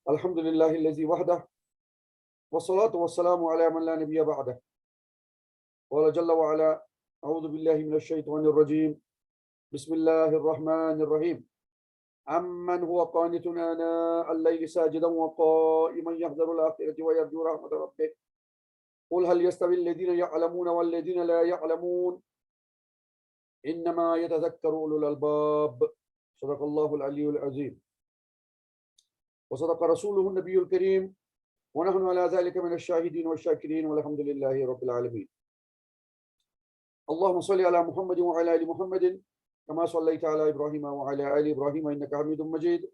الحمد لله الذي وحده والصلاة والسلام على من لا نبي بعده قال جل وعلا أعوذ بالله من الشيطان الرجيم بسم الله الرحمن الرحيم أمن هو قانت آناء الليل ساجدا وقائما يحذر الآخرة ويرجو رحمة ربه قل هل يستوي الذين يعلمون والذين لا يعلمون إنما يتذكر أولو الألباب صدق الله العلي العظيم وصدق رسوله النبي الكريم ونحن على ذلك من الشاهدين والشاكرين والحمد لله رب العالمين اللهم صل على محمد وعلى آل محمد كما صليت على إبراهيم وعلى آل إبراهيم إنك حميد مجيد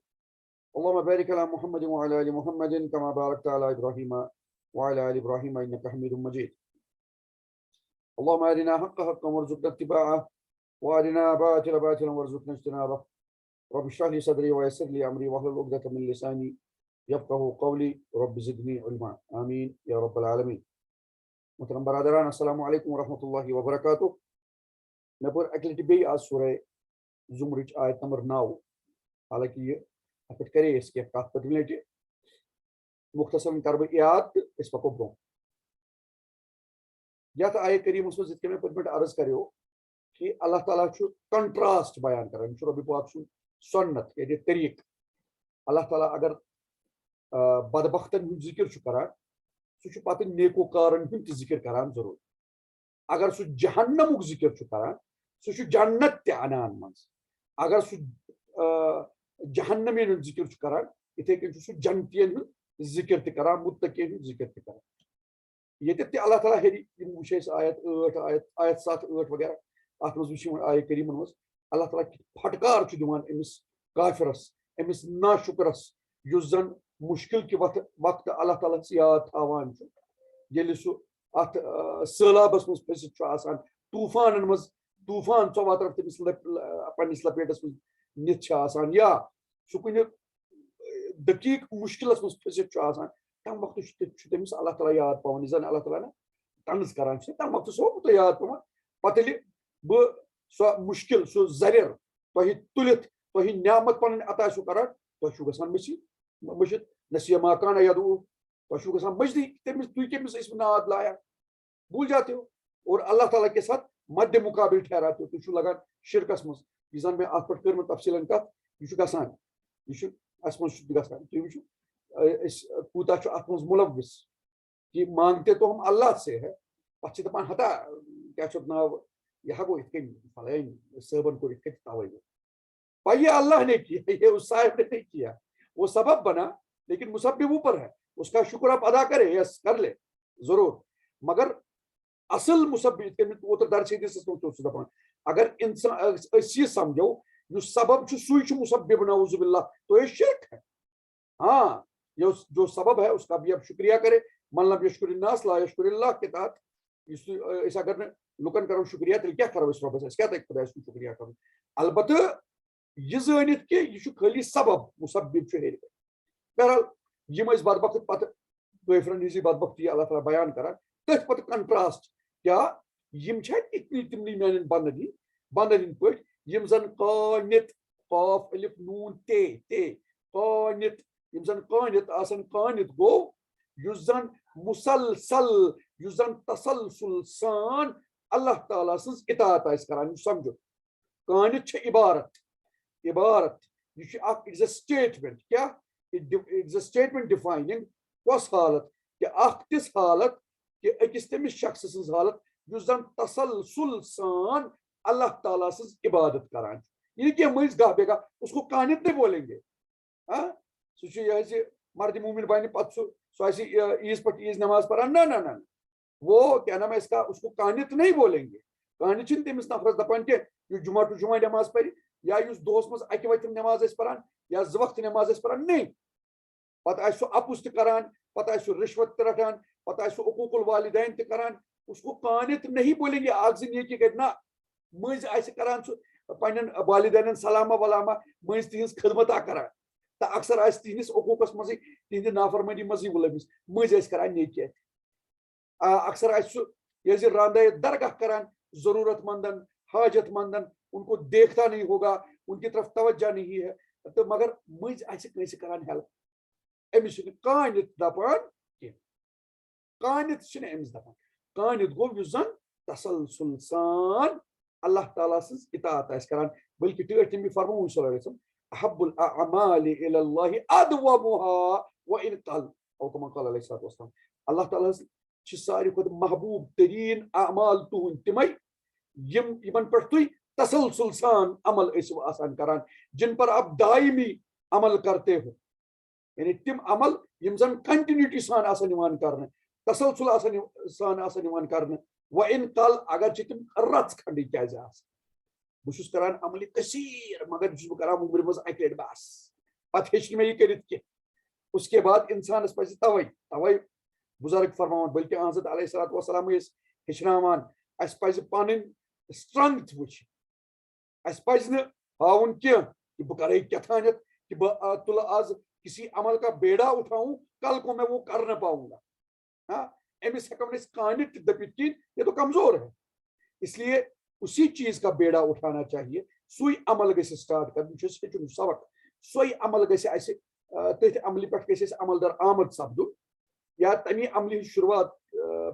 اللهم بارك على محمد وعلى آل محمد كما باركت على إبراهيم وعلى آل إبراهيم إنك حميد مجيد اللهم أرنا حق حقا وارزقنا اتباعه وأرنا باطلا باطلا وارزقنا اجتنابه رب اشرح لي صدري ويسر لي أمري واحلل عقدة من لساني يفقهوا قولي رب زدني علما آمين يا رب العالمين. محترم برادران السلام علیکم ورحمۃ اللہ وبرکاتہ. میں پور اکہ لٹہ بیٚیہِ آز سورہ زمرٕچ آیت نمبر 9 حالانکہ یہ اتھ پٮ۪ٹھ کرے أسۍ کینٛہہ کتھ پٔتمہِ لٹہِ مختصرن کر بہٕ یاد تہٕ أسۍ پکو برٛونٛہہ. یتھ آیہ کریٖمس منٛز یِتھ کٔنۍ مےٚ پٔتمہِ لٹہِ عرض کریو کہ اللہ تعالیٰ چھُ کنٹراسٹ بیان کران. یہِ چھُ رۄبِ پاک سُنٛد سنت یعنی طریقہ. اللہ تعالیٰ اگر بدبختن ہُنٛد ذکر چھُ کران سُہ چھُ پتہٕ نیکوکارن ہُنٛد تہِ ذکر کران ضروٗر. اگر سُہ جہنمُک ذکر چھُ کران سُہ چھُ جنت تہِ انان منٛز. اگر سُہ جہنمین ہُنٛد ذکر چھُ کران یِتھے کٔنۍ چھُ سُہ جنتین ہُنٛد ذکر تہِ کران متقین ہُنٛد ذکر تہِ کران. ییٚتٮ۪تھ تہِ اللہ تعالیٰ ہیٚرِ یِم وٕچھ أسۍ آیت 7 8 وغیرہ اتھ منٛز وٕچھ یِمن آیہ کریٖمن منٛز اللہ تعالیٰ پھٹکار چھُ دِوان أمِس کافرس أمِس ناشُکرس یُس زن مشکل کہِ وقتہٕ اللہ تعالیٰ ہس یاد تھاوان چھُ ییٚلہِ سُہ اتھ سہلابس منٛز پھٔسِتھ چھُ آسان طوٗفانن منٛز طوٗفان ژۄوہ طرف تٔمِس پننِس لپیٹس منٛز نِتھ چھِ آسان یا سُہ کُنہِ دقیٖق مُشکلس منٛز پھٔسِتھ چھُ آسان تمہِ وقتہٕ چھُ تٔمِس اللہ تعالیٰ یاد پاوان یہِ زن اللہ تعالیٰ طنز کران چھِ تمہِ وقتہٕ چھُ تۄہہِ یاد پاوان پتہٕ ییٚلہِ بہٕ سۄ مُشکل سُہ زریر تۄہہِ تُلِتھ تۄہہِ نعمت پنٕنۍ عطا چھُ کران تۄہہِ چھُو گژھان مٔشِد نسیہ ما کان یدعو تۄہہِ چھُو گژھان مٔشدٕے تُہۍ کٔمِس ٲسِو ناد لایا بھول جاتے ہو اور اللہ تعالیٰ کے ساتھ مدِ مقابل ٹھہراتے ہو. تُہۍ چھُو لگان شرکس منٛز یہِ زن مےٚ اتھ پٮ۪ٹھ کٔرمٕژ تفصیٖلن کتھ یہِ چھُ گژھان یہِ چھُ اسہِ منٛز چھُ گژھان. تُہۍ وٕچھِو أسۍ کوٗتاہ چھُ اتھ منٛز مُلوث کہ مانگتے تو ہم اللہ سے ہے پتہٕ چھِ دپان ہتا کیاہ چھُ ناو یہ ہٮ۪کو یِتھ کٔنۍ فلٲنۍ صٲبن کوٚر یِتھ کٔنۍ توے بھائی یہ اللہ نے کیا یہ اس صاحب نے نہیں کیا وہ سبب بنا لیکن مسبب اوپر ہے اس کا شکر آپ ادا کریں یس کر لے ضرور مگر اصل مسبب اوتر درس حدیثس منٛز چھُ دپان اگر انسان أسۍ یہِ سمجھو یُس سبب چھُ سُے چھُ مسبب نعوذ باللہ تو یہ شرک ہے. ہاں جو سبب ہے اس کا بھی اب شکریہ کرے. من لم یشکر الناس لا یشکر اللہ کے تحت أسۍ اگر نہٕ لُکن کرو شکریہ تیٚلہِ کیٛاہ کرو أسۍ رۄبس اَسہِ کیٛاہ تگہِ خۄدایس کُن شکریہ کرُن. البتہٕ یہِ زٲنِتھ کہِ یہِ چھُ خٲلی سبب مسبب چھُ ہیٚرِ. بہرحال یِم ٲسۍ بدبخت پتہٕ کٲفرن ہٕنٛزٕے بدبختی اللہ تعالیٰ بیان کران تٔتھۍ پتہٕ کنٹراسٹ کیٛاہ یِم چھا تِمنٕے میانٮ۪ن بنٛدن ہٕنٛدۍ پٲٹھۍ یِم زن قانت قاف الف نون تے قانت یِم زن قانت آسان قانت گوٚو یُس زن مسلسل یُس زن تسلسل سان اللہ تعالیٰ سٕنٛز اطاعت آسہِ کران. یہِ سمجھو قانت چھِ عبارت یہِ چھُ اکھ اِٹس اے سٹیٹمنٹ کیٛاہ اِٹس اے سٹیٹمنٹ ڈِفاینِنگ کۄس حالت کہ اکھ تِژھ حالت کہ أکِس تٔمِس شخص سٕنٛز حالت یُس زن تسلسل سان اللہ تعالیٰ سٕنٛز عبادت کران چھُ. یہِ نہٕ کینٛہہ مٔنٛزۍ گاہ بے گاہ اس کو قانت نہیں بولیں گے. سُہ چھُ یہِ زِ مرد مومن بنہِ پتہٕ سُہ آسہِ عیٖذ پٮ۪ٹھ عیٖذ نماز پران نہ وہ کیا نام ہے اس کا اس کو قانت نہیں بولیں گے. قانت چھِنہٕ تٔمِس نفرس دپان کینٛہہ یُس جمعہ ٹُو جمعہ نماز پرِ یا یُس دۄہس منٛز اکہِ وقتہٕ نماز آسہِ پران یا 2 وقتہٕ نماز آسہِ پران نہیں. پتہٕ آسہِ سُہ اپُز تہِ کران پتہٕ آسہِ سُہ رشوت تہِ رٹان پتہٕ آسہِ سُہ حقوق الوالدین تہِ کران اس کو قانت نہیں بولیں گے. اکھ زٕ نیکی کرِ نہ مٔنٛزۍ آسہِ کران سُہ پننٮ۪ن والدینن سلامہ ولاما مٔنٛزۍ تِہنٛز خدمتا کران تہٕ اکثر آسہِ تِہنٛدِس حقوٗقس منٛزٕے تِہنٛدِ نافرمٲنی منٛزٕے مُلوث مٔنٛزۍ آسہِ کران نیکی. اکثر آسہِ سُہ ییٚلہِ زِ رانداے درگاہ کران ضروٗرت مندن حاجت مندن ان کو دیکھتا نہیں ہوگا ان کی طرف توجہ نہیں ہے تو مگر مز آسہِ کٲنٛسہِ کران ہیلپ أمِس چھُنہٕ کانٛہہ دپان کینٛہہ کانٛہہ چھُنہٕ أمِس دپان کانٛہہ گوٚو یُس زن تسلسل سان اللہ تعالیٰ سٕنٛز اطاعت آسہِ کران بلکہِ ٹٲٹھۍ تٔمۍ فرموو صلی اللہ علیہ وسلم احب الاعمال الى الله ادومها وان قل او كما قال علیہ الصلوۃ والسلام اللہ تعالیٰ چھِ ساروی کھۄتہٕ محبوب ترین اعمال تُہنٛدۍ تِمے یِمن پٮ۪ٹھ تُہۍ تسلسل سان عمل ٲسِو آسان کران جن پر آپ دائمی عمل کرتے ہو یعنی تم عمل یم زن کنٹینیوٹی سان آسان یوان کرنہٕ تسلسل سان آسان یوان کرنہٕ وَإِن قَل اگر چھِ تِم رژھ کھنڈٕے کیازِ آسان بہٕ چھُس کران عملہِ کثیٖر مگر چھُس بہٕ کران عمرِ منٛز اکہِ لٹہِ بس پتہٕ ہیٚچھ نہٕ مےٚ یہِ کٔرِتھ کینٛہہ اس کے بعد انسانس پزِ توے بزرگ فرماوان بلکہِ حضرت علیہ الصلوۃ والسلام ٲسۍ ہیٚچھناوان اَسہِ پزِ پنٕنۍ سٹرنگتھ وٕچھِنۍ اَسہِ پزِ نہٕ ہاوُن کینٛہہ کہ بہٕ کرے کیٛاتھانٮ۪تھ کہ بہٕ تُلہٕ آز کسی عمل کا بیڑا اٹھاؤں کل کو میں وہ کر نہ پاؤں گا ہاں امس ہیکو نہٕ أسۍ کانہِ تہِ دٔپِتھ کِہیٖنۍ یہ تو کمزور ہے اس لیے اسی چیز کا بیڑا اٹھانا چاہیے سُے عمل گژھِ سٹارٹ کرُن چھُ اَسہِ ہیٚچھُن سبق سُے عمل گژھِ اَسہِ تٔتھۍ عملہِ پٮ۪ٹھ گژھِ اَسہِ عمل در آمد سپدُن یا تمی عملہِ ہٕنٛز شروعات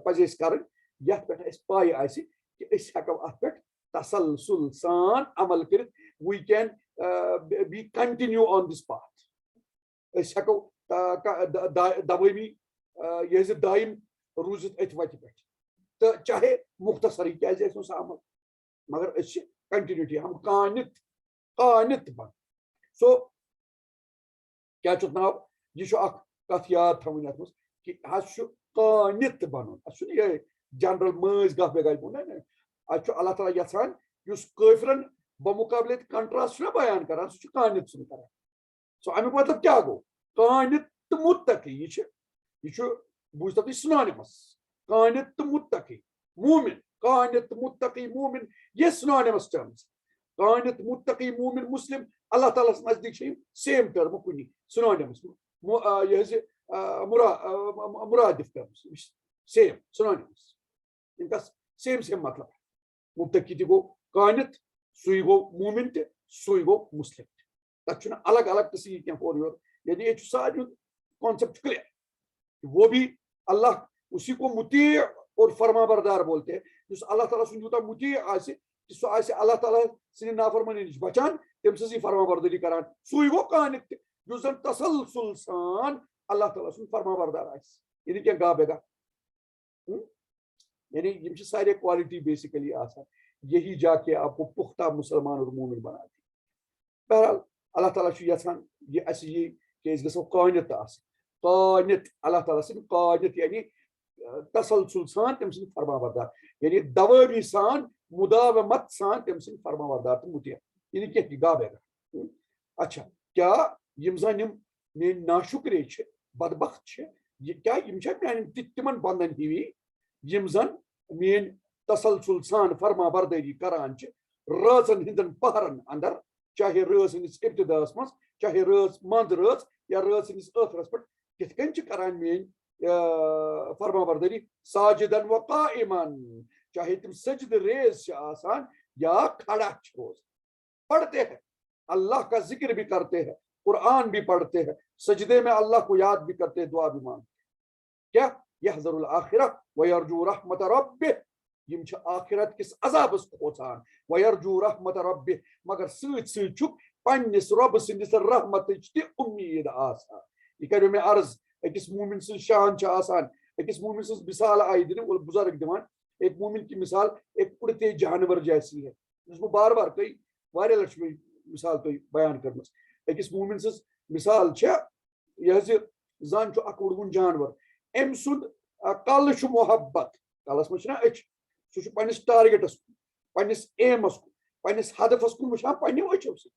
پزِ اَسہِ کرٕنۍ یتھ پٮ۪ٹھ اَسہِ پاے آسہِ کہ أسۍ ہیکو اتھ پٮ۪ٹھ تسلسل سان عمل کٔرِتھ we can be continue on this path أسۍ ہیکو دوامی یہ زِ دائم روٗزِتھ أتھۍ وتہِ پٮ۪ٹھ تہٕ چاہے مختصرٕے کیازِ ٲسِن سُہ عمل مگر أسۍ چھِ کنٹِنیوٹی ہم قانت بن سو کیاہ چھُ ناو یہِ چھُ اکھ کتھ یاد تھاوٕنۍ یتھ منٛز کہ حظ چھُ قانت بنُن اَسہِ چھُنہٕ یِہے جنرل مٲنٛزۍ گاہ بے گژھِ نہ اَسہِ چھُ اللہ تعالیٰ یژھان یُس کٲفرن بمقابلے کنٹراسٹ چھُنہ بیان کران سُہ چھُ قانت سُنٛد کران سو امیُک مطلب کیاہ گوٚو قانت تہٕ متقی یہ چھُ بوٗزتو تُہۍ سنونِمس قانت تہٕ متقی مومن قانت تہٕ متقی مومن یہ سنونِمس ٹرمز قانت متقی مومن مسلم اللہ تعالیٰ ہس نزدیک چھِ یِم سیم ٹرم کُنی سنونِمس یہ زِ مرادف ٹرمز سیم سنونِمس یِم کس سیم مطلب متقی تہِ گوٚو قانت سُے گوٚو مومن تہِ سُے گوٚو مسلم تہِ تتھ چھُنہٕ الگ الگ تہٕ سُہ کینٛہہ ہورٕ یورٕ یعنی ییٚتہِ چھُ سارنٕے ہُنٛد کانسیپٹ کلیئر وہ بھی اللہ اسی کو مطیع اور فرما بردار بولتے ہیں جس اللہ تعالیٰ سُنٛد یوٗتاہ مطیع آسہِ کہ سُہ آسہِ اللہ تعالیٰ سٕنٛدِ نافرمٲنی نِش بچان تٔمۍ سٕنٛزٕے فرما بردٲری کران سُے گوٚو قانت تہِ یُس زن تسلسل سان اللہ تعالیٰ سُنٛد فرما بردار آسہِ یہِ نہٕ کینٛہہ گاہ بے گاہ یعنی یم چھِ سارے کوالٹی بیسیکلی آسان یہی جا کے آپ کو پختہ مسلمان اور مومن بناتی بہرحال اللہ تعالیٰ چھُ یژھان یہ اَسہِ یہِ کہ أسۍ گژھو قانت آسٕنۍ قانت اللہ تعالیٰ سٕنٛدۍ قانت یعنی تسلسل سان تٔمۍ سٕنٛدۍ فرما بردار یعنی دوامی سان مداومت سان تٔمۍ سٕنٛدۍ فرما بردار تہٕ مطیع یہِ نہٕ کینٛہہ گاہ بے گاہ اچھا کیا یم زن یم میٲنۍ ناشکرے چھِ بدبخت چھِ کیا یم چھا میانٮ۪ن تِمن بندن ہِوی یم زن میٲنۍ تسلسل سان فرما بردٲری کران چھِ رٲژن ہٕنٛدٮ۪ن پہرن اندر چاہے رٲژ ہٕنٛدِس ابتداہس منٛز چاہے رٲژ منٛز رٲژ یا رٲژ ہٕنٛدِس ٲخرس پٮ۪ٹھ کِتھ کٔنۍ چھِ کران میٲنۍ فرما بردٲری ساجدن و قائمن چاہے تم سجد ریز چھِ آسان یا کھڑا چھِ روزان پڑھتے ہیں اللہ کا ذکر بھی کرتے ہیں قرآن بھی پڑھتے ہیں سجدے میں اللہ کو یاد بھی کرتے ہیں دعا بھی مانگتے کیا یحذر الآخرہ ویرجو رحمت ربہ یم چھِ آخرت کس عذابس کھوژان ویرجو رحمت ربہ مگر سۭتۍ سۭتۍ چھُکھ پننِس رۄبہٕ سٕنٛدِس رحمتٕچ تہِ اُمید آسان یہ کریو مےٚ عرض أکِس مومن سٕنٛز شان چھِ آسان أکِس مومن سٕنٛز مثال آیہِ دِنہٕ بزرگ دِوان ایک مومن کی مثال ایک اڑتے جانور جیسی ہے یُس بہٕ بار بار تۄہہِ واریاہ لٹہِ چھُ مےٚ مثال تۄہہِ بیان کٔرمٕژ أکِس مومن سٕنٛز مثال چھےٚ یہِ زِ زن چھُ اکھ وُڑوُن جانور أمۍ سُنٛد کلہٕ چھُ محبت کلس منٛز چھِنہ أچھ سُہ چھُ پننِس ٹارگیٹس کُن پننِس ایمس کُن پننِس ہدفس کُن وٕچھان پننیو أچھو سۭتۍ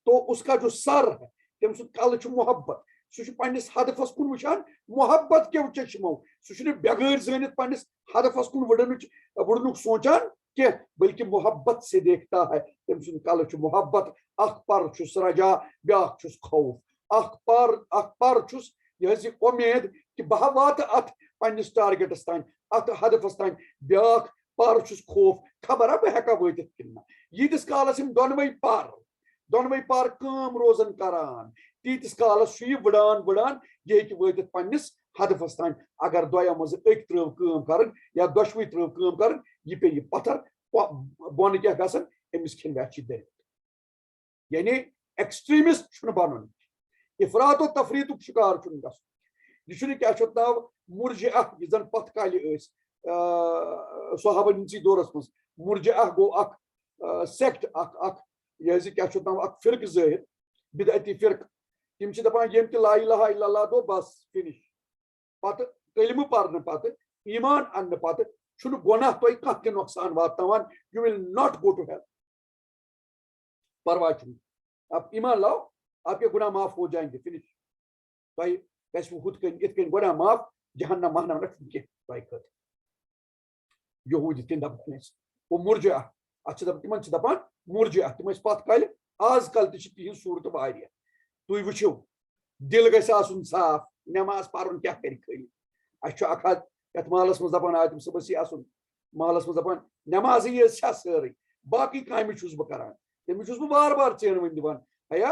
تو اس کا جو سر ہے تٔمۍ سُنٛد کلہٕ چھُ محبت سُہ چھُ پننِس ہدفس کُن وٕچھان محبت کیو چشمو سُہ چھُنہٕ بٮ۪غٲرۍ زٲنِتھ پننِس ہدفس کُن وُڑنُک سونچان کینٛہہ بلکہِ محبت سے دیکھتا ہے تٔمۍ سُنٛد کلہٕ چھُ محبت اکھ پر چھُس رجا بیاکھ چھُس خوف اکھ پر چھُس یہِ زِ اُمید کہ بہٕ واتہٕ اتھ پننِس ٹارگیٹس تام اتھ ہدفس تام بیاکھ پر چھُس خوف خبرا بہٕ ہیٚکا وٲتِتھ کِنہٕ نہ ییٖتِس کالس یِم دۄنوے پر دونوے پار کٲم روزان کران تیتس کالس یہ بڑان بڑان یہ ہیکہِ وٲتِتھ پننس ہدفس تام اگر دۄیو منٛز أکۍ ترٲو کٲم کرٕنۍ یا دۄشوٕے ترٲو کٲم کرٕنۍ یہ پیٚیہِ پتھر بۄنہٕ کیٛاہ گژھان أمِس کھٮ۪ن ویٛاہ چھِ دٔرِتھ یعنی ایکسٹریمسٹ چھُنہٕ بنُن افراط و تفریٖطُک شکار چھُنہٕ گژھُن یہ چھُنہٕ کیٛاہ چھُ اتھ ناو مرجعہ یُس زن پتھ کالہِ ٲسۍ صحابنسی دورس منٛز مرجعہ گوٚو اکھ سیکٹ اکھ یہ حظ کیٛاہ چھُ اتھ ناو اکھ فرقہٕ ظٲہر بدعتی فرقہٕ تِم چھِ دپان ییٚمہِ تہِ لا الہ الا اللہ دو بس فنش پتہٕ کلمہٕ پرنہٕ پتہٕ ایمان اننہٕ پتہٕ چھُنہٕ گۄناہ تۄہہِ کانٛہہ تہِ نۄقصان واتناوان you will not go to hell پرواے چھُنہٕ آپ ایمان لاؤ آپ کے گناہ معاف ہو جائیں گے فنش تۄہہِ گژھوٕ ہُتھ کٔنۍ یِتھ کٔنۍ گۄناہ معاف جہنم وہنم نہ چھُنہٕ کینٛہہ تۄہہِ خٲطرٕ یہوٗدۍ یِتھ کٔنۍ دپکھ نہٕ گوٚو مرجعہ اتھ چھِ تِمن چھِ دپان مرجعہ تِم ٲسۍ پتھ کالہِ آز کل تہِ چھِ تِہنٛز صوٗرتہٕ واریاہ تُہۍ وٕچھِو دل گژھِ آسُن صاف نٮ۪ماز پرُن کیٛاہ کرِ خٲلی اَسہِ چھُ اکھ حظ یتھ محلس منٛز دپان آتِم صٲبس یی اَسُن محلس منٛز دپان نٮ۪مازٕے یٲژ چھا سٲرٕے باقٕے کامہِ چھُس بہٕ کران تٔمِس چھُس بہٕ بار بار ژینوٕنۍ دِوان ہیا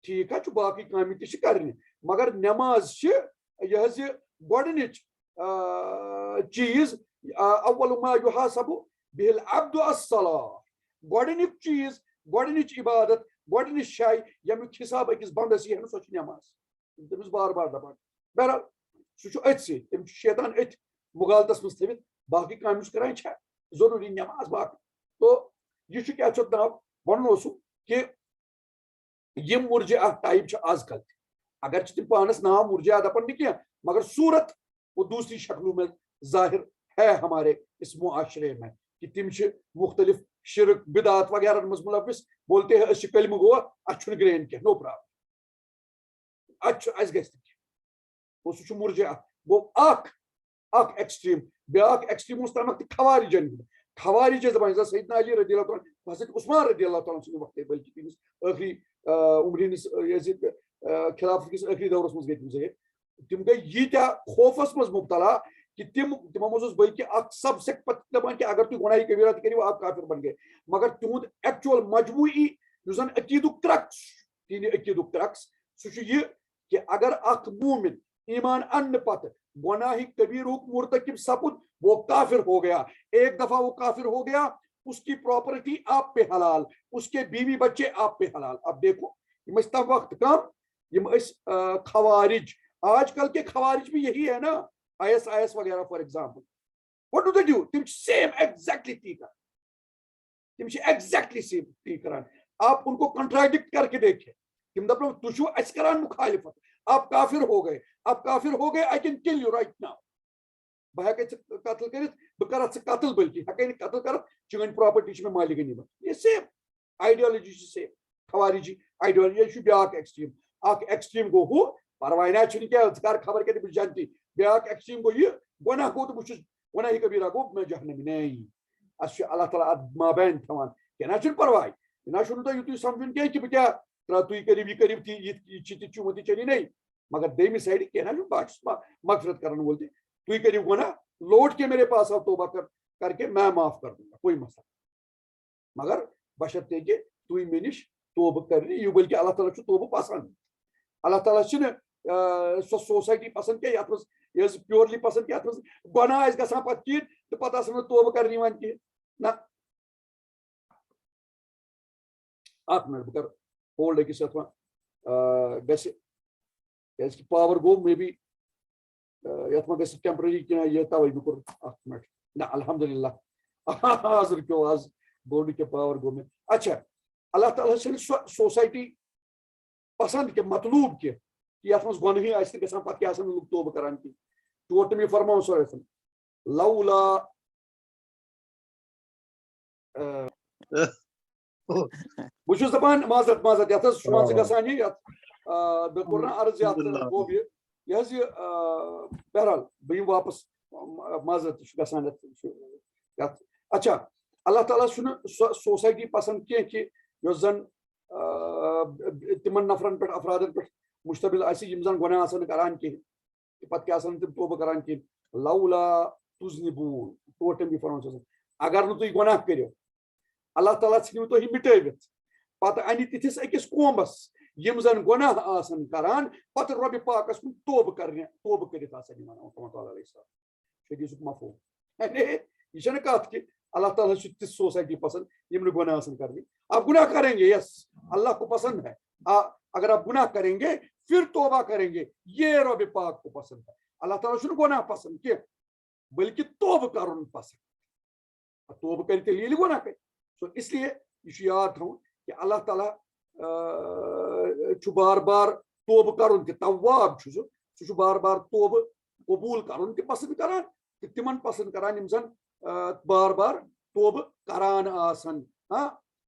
ٹھیٖک حظ چھُ باقٕے کامہِ تہِ چھِ کرنہِ مگر نٮ۪ماز چھِ یہِ حظ یہِ گۄڈٕنِچ چیٖز اول ما یُحاسبُ بِہِ العبدُ الصلاۃ گۄڈٕنیُک چیٖز گۄڈٕنِچ عبادت گۄڈٕنِچ جاے ییٚمیُک حِساب أکِس بنٛدس یی ہا سۄ چھِ نٮ۪ماز تٔمِس بار بار دپان بہرحال سُہ چھُ أتھۍ سۭتۍ تٔمِس چھُ شیطان أتھۍ مُغالتس منٛز تھٲوِتھ باقٕے کامہِ یُس کران چھا ضروٗری نٮ۪ماز باقٕے تو یہِ چھُ کیٛاہ چھُ اتھ ناو ونُن اوسُم کہِ یِم مرجعہ ٹایپ چھِ آز کل تہِ اگر چھِ تِم پانس ناو مرجعہ دپان نہٕ کینٛہہ مگر صوٗرت وہ دوسری شکلوں میں ظاہر ہے ہمارے اس معاشرے میں کہ تم چھِ مختلف شرک بدعات وغیرہ منٛز ملوث بولتے ہیں أسۍ چھِ کلمہٕ گوٚوا اَسہِ چھُنہٕ گرٛین کینٛہہ نو پرابلم اَسہِ چھُ اَسہِ گژھِ نہٕ کینٛہہ گوٚو سُہ چھُ مرجعہ گوٚو اکھ ایکسٹریٖم بیاکھ ایکسٹریٖم اوس تَمیُک تہِ خوارجن ہُنٛد خوارج ٲسۍ دپان سیدنا علی رضی اللہ تعالیٰ حضرت عثمان رضی اللہ تعالیٰ سٕنٛدِ وقتہٕ بلکہِ تٔمِس ٲخری عمرِنس خلافت کِس ٲخری دورس منٛز گٔے تِم ظٲہر تِم گٔے ییٖتیاہ خوفس منٛز مبتلا کہ تِمو منٛز اوس بلکہِ اکھ سب سیکٹ پتہٕ دپان کہ اگر تُہۍ گۄناہہِ کبیرہ تہِ کٔرِو آپ کافر بن گٔے مگر تِہُنٛد ایکچُول مجموعی یُس زن عقیٖدُک کرکس تِہنٛدِ عقیٖدُک کرکس سُہ چھُ یہِ کہ اگر اکھ مومن ایمان اننہٕ پتہٕ گۄناہِ کبیرہُک مرتکب سپُد وہ کافر ہو گیا ایک دفعہ وہ کافر ہو گیا اس کی پراپرٹی آپ پہ حلال اس کے بیوی بچے آپ پہ حلال اب دیکھو یم ٲسۍ تمہِ وقت کم یم ٲسۍ خوارج آج کل کے خوارج بھی یہی ہے نا IS وغیرہ for example what do they do تم چھِ سیم ایگزیکٹلی تی کران تم چھِ ایگزیکٹلی سیم تی کران آپ ان کو کنٹراڈکٹ کر کے دیکھیں تم دپن تُہۍ چھِو اَسہِ کران مخالفت آپ کافر ہو گئے I can kill you right now بہٕ ہٮ۪کے ژٕ قتل کٔرِتھ بہٕ کرتھ ژٕ قتل بلکہِ ہٮ۪کے نہٕ قتل کرتھ چٲنۍ پراپرٹی چھِ مےٚ مالِکن نِمٕژ یہِ سیم آیڈیالجی چھِ سیم خوارجی آیڈیالجی یہِ چھُ بیاکھ ایکسٹریٖم اکھ ایکسٹریٖم گوٚو ہُہ پرواے نہ چھُنہٕ کینٛہہ ژٕ کر خبر کیٛاہ تہِ بہٕ چھُس جنتی بیاکھ ایکسٹریٖم گوٚو یہِ گۄناہ گوٚو تہٕ بہٕ چھُس گۄناہہِ کبیرہ گوٚو مےٚ جہنمی نہیں اَسہِ چھُ اللہ تعالیٰ اتھ مابین تھاوان کینٛہہ نہ چھُنہٕ پرواے یہِ نہ چھُنہٕ تۄہہِ یُتُے سمجھُن کینٛہہ کہ بہٕ کیٛاہ تُہۍ کٔرِو یہِ کٔرِو یہِ چھِ تہِ چھُ وہ تہِ چلی نہیں مگر دوٚیمہِ سایڈٕ کینٛہہ نہ چھُنہٕ بہٕ چھُس مغفرت کرن وول تہِ تُہۍ کٔرِو گۄناہ لوٹ کے میرے پاس آؤ توبہ کر کے میں معاف کر دوں گا کوئی مسئلہ مگر بشرطے کہ تُہۍ مےٚ نِش توبہٕ کرنہِ یہِ بلکہِ اللہ تعالیٰ چھُ توبہٕ پسنٛد اللہ تعالیٰ چھِنہٕ سۄ سوسایٹی پسنٛد کینٛہہ یتھ منٛز یہِ ٲس پیورلی پسنٛد کہِ یتھ منٛز گۄناہ آسہِ گژھان پتہٕ کِہیٖنۍ تہٕ پتہٕ آسن نہٕ توبہٕ کرنہِ یِوان کِہیٖنۍ نہ اکھ مِنٹ بہٕ کرٕ ہولڈ أکِس یتھ وۄنۍ گژھِ کیازِ کہِ پاور گوٚو مے بی یتھ ما گژھِ ٹیمپرری کینٛہہ یہِ توے مےٚ کوٚر اکھ مِنٹ نہ الحمدللہ آز رُکیو آز گوٚو نہٕ کینٛہہ پاور گوٚو مےٚ اچھا اللہ تعالیٰ چھنہٕ سۄ سوسایٹی پسنٛد کینٛہہ مطلوب کینٛہہ کہ یتھ منٛز گۄنہٕے آسہِ نہٕ گژھان پتہٕ کیٛاہ آسن نہٕ لُکھ توبہٕ کران کینٛہہ ٹوٹل یہِ فرماوُن سۄ ٲسِن لولا بہٕ چھُس دپان معذرت یتھ حظ چھُ مان ژٕ گژھان یہِ یتھ مےٚ کوٚر نہ عرض یتھ گوٚو یہِ حظ یہِ بہرحال بہٕ یِمہٕ واپس معذرت تہِ چھُ گژھان یتھ اچھا اللہ تعالیٰ چھُنہٕ سۄ سوسایٹی پسنٛد کینٛہہ کہ یۄس زن تِمن نفرن پٮ۪ٹھ افرادن پٮ۪ٹھ مشتمل آسہِ یِم زن گۄناہ آسن نہٕ کران کینٛہہ پتہٕ کیٛاہ آسن نہٕ تِم توبہٕ کران کینٛہہ لولا تُزنِبوٗن ٹوٹل یہِ فرماوُن اگر نہٕ تُہۍ گۄناہ کٔرِو اللہ تعالیٰ ژھٕنِو تُہۍ مِٹٲوِتھ پتہ انہِ تِتھِس أکِس قومس یِم زن گۄناہ آسن کران پتہٕ رۄبہِ پاکس کُن توبہٕ کٔرِتھ آسن یِوان علیہ السلام حدیثُک مفہوم یعنی یہ چھنہٕ کتھ کہ اللہ تعالیٰ چھُ تِژھ سوسائٹی پسند یِم نہٕ گۄناہ آسن کرنی آپ گناہ کریں گے یس اللہ کو پسند ہے اگر آپ گناہ کریں گے پھر توبہ کریں گے یہ رب پاک کو پسند ہے اللہ تعالیٰ چھُنہٕ گۄناہ پسند کینٛہہ بلکہ توبہ کرُن پسند توبہ کرِ تیٚلہِ ییٚلہِ گۄناہ کرِ سو اس لیے یہ چھُ یاد تھاوُن کہ اللہ تعالیٰ چھُ بار بار توبہ کرُن تہِ تواب چھُ سُہ چھُ بار بار توبہ قبوٗل کرُن تہِ پسند کران تہٕ تِمن پسند کران یِم زن بار بار توبہ کران آسن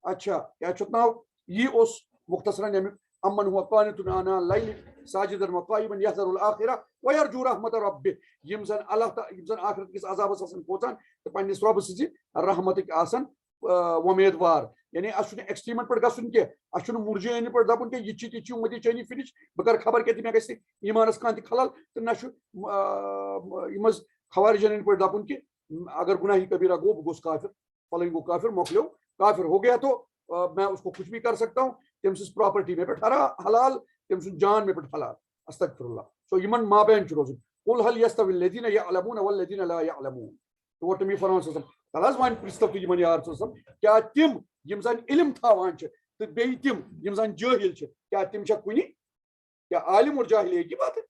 اچھا کیا چھُ ناو یی اوس مختصراً امیُک امن ہوا قانتٌ آناء اللیل ساجداً وقائماً یحذر الآخرہ ویرجو رحمت ربہ یِم زن اللہ تعالیٰ یِم زن آخرت کِس عذابس آسن کھوژان تہٕ پننِس رۄبہٕ سٕنٛزِ رحمتٕکۍ آسن وۄمیدوار یعنی اَسہِ چھُنہٕ ایکسٹریٖمن پٮ۪ٹھ گژھُن کینٛہہ اَسہِ چھُنہٕ مُرجٲنی پٮ۪ٹھ دپُن کینٛہہ یہِ تہِ چھُ اُمتی چٲنی فِنِش بہٕ کرٕ خبر کیٛاہ تہِ مےٚ گژھِ ایٖمانس کانٛہہ تہِ خلل تہٕ نہ چھُ یِم حظ خوارجن ہٕنٛدۍ پٲٹھۍ دپُن کہ اگر گناہی کبیرہ گو بہٕ گوس کافر فلٲنۍ گوٚو کافر مۄکلیو کافر ہو گیا تو میں اس کو کچھ بھی کر سکتا ہوں تٔمۍ سٕنٛز پراپرٹی مےٚ پٮ۪ٹھ حلال تٔمۍ سُنٛد جان مےٚ پٮ۪ٹھ حلال استغفر اللہ سو یِمن مابین چھُ روزُن قل هل يستوي الذين يعلمون والذين لا يعلمون تور تٔمی فرمان صلی اللہ علیہ وسلم تل حظ وۄنۍ پرٛژھتو تُہۍ یِمن یار صلی اللہ علیہ وسلم کیٛاہ تِم یِم زن علم تھاوان چھِ تہٕ بیٚیہِ تِم یِم زن جٲہِل چھِ کیٛاہ تِم چھا کُنہِ کیٛاہ عالم اور جاہل ایک ہی بات ہے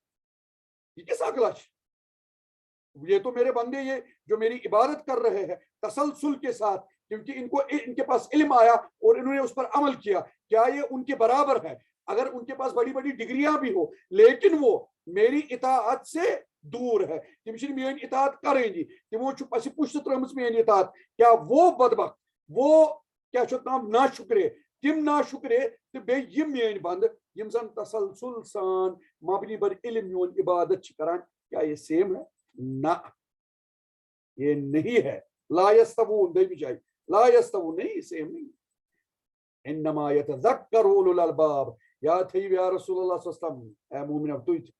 یہ کس عقلا چھِ یہ تو میرے بندے یہ جو میری عبادت کر رہے ہیں تسلسل کے ساتھ کیونکہ ان کے پاس علم آیا اور انہوں نے اس پر عمل کیا کیا یہ ان کے برابر ہے اگر ان کے پاس بڑی بڑی ڈگریاں بھی ہو لیکن وہ میری اطاعت سے دور ہے تم چھنہٕ میٲنۍ اطاعت کرٲنی تمو چھُ پَژھِ پُشت ترٲمٕژ میٲنۍ اطاعت کیا وہ بدبخت وہ کیا چھُ نام ناشُکرے تم ناشُکرے تہٕ بیٚیہِ یِم میٲنۍ بندٕ یِم زن تسلسل سان مبنی بر علم میون عبادت چھِ کران کیا یہ سیم ہے نہ یہ نہیں ہے لا یستوون دویمہِ جایہِ لا یستوون نہیں سیم نہیں انما یتذکر اولو الالباب یاد تھٲیِو یا رسول اللہ صلی اللہ علیہ وسلم اے مومنو تُہۍ تہِ